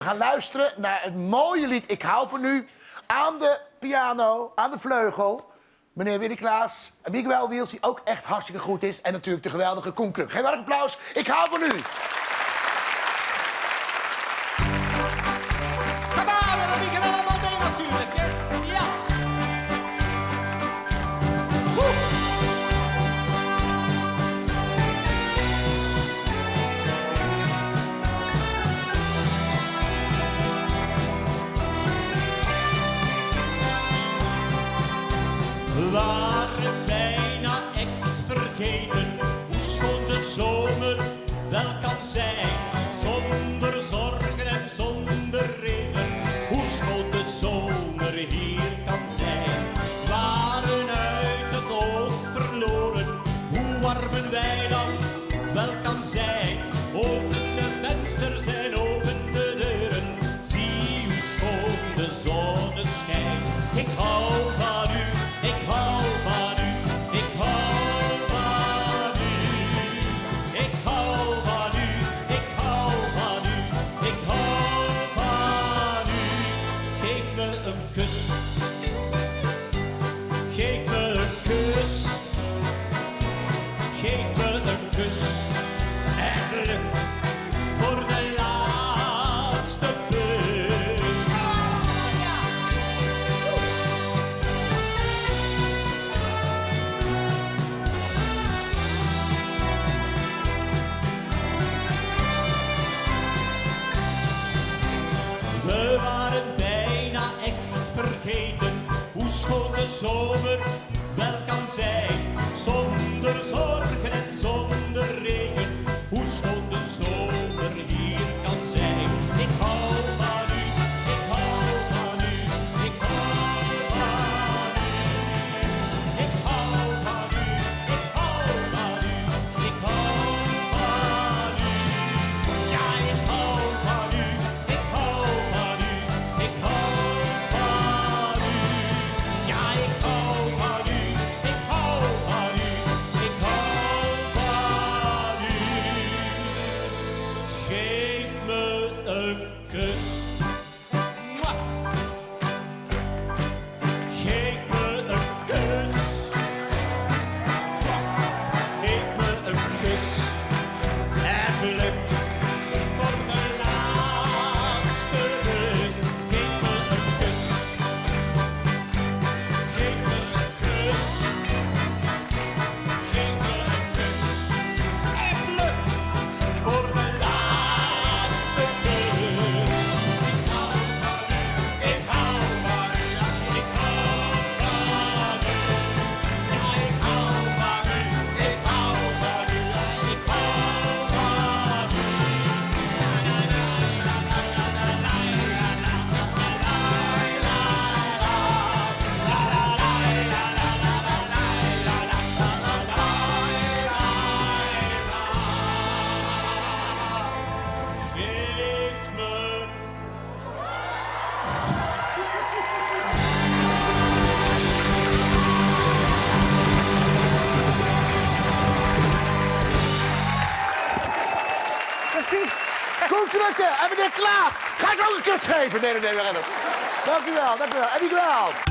We gaan luisteren naar het mooie lied Ik hou van u. Aan de piano, aan de vleugel. Meneer Willy Klaas en Miguel Wiels, die ook echt hartstikke goed is. En natuurlijk de geweldige Koen Kluk. Geef maar een applaus. Ik hou van u. Kabalen, we gaan allemaal mee natuurlijk, hè? Ja. We waren bijna echt vergeten hoe schoon de zomer wel kan zijn. Zonder zorgen en zonder regen, hoe schoon de zomer hier kan zijn. Waren uit het oog verloren, hoe warm een weiland wel kan zijn. Open de vensters en open de deuren, zie hoe schoon de zonneschijn. Ik hou van u. Ik hou van u, ik hou van u. Ik hou van u, ik hou van u, ik hou van u. Geef me een kus, geef me een kus. Geef me een kus en geluk voor de laatste bus. We waren bijna echt vergeten hoe schoon de zomer wel kan zijn. Zonder zorgen en zonder regen, hoe schoon de zomer hier kan zijn. Ik hou van u, ik hou van u, ik hou van u. Ik hou van u, ik hou van u, ik hou van u. Ja, ik hou van u, ik hou van u, ik hou van u. Ja, ik hou van u, ik hou van u, ik hou van u. Geef me een kus. Mwah. Geef me een kus. Geef me een kus. En geluk voor de laatste bus. Geef me een kus. Geef me een kus. Geef me een kus. En geluk voor de laatste bus. Ik hou van u, ik hou van u, ik hou van u. Ja, ik hou van u, ik hou van u, ik hou van u. Geef me. Merci. Koen Klukke en meneer Klaas. Ga ik ook een kus geven? Nee. Dank u wel, dank u wel. En Miguel.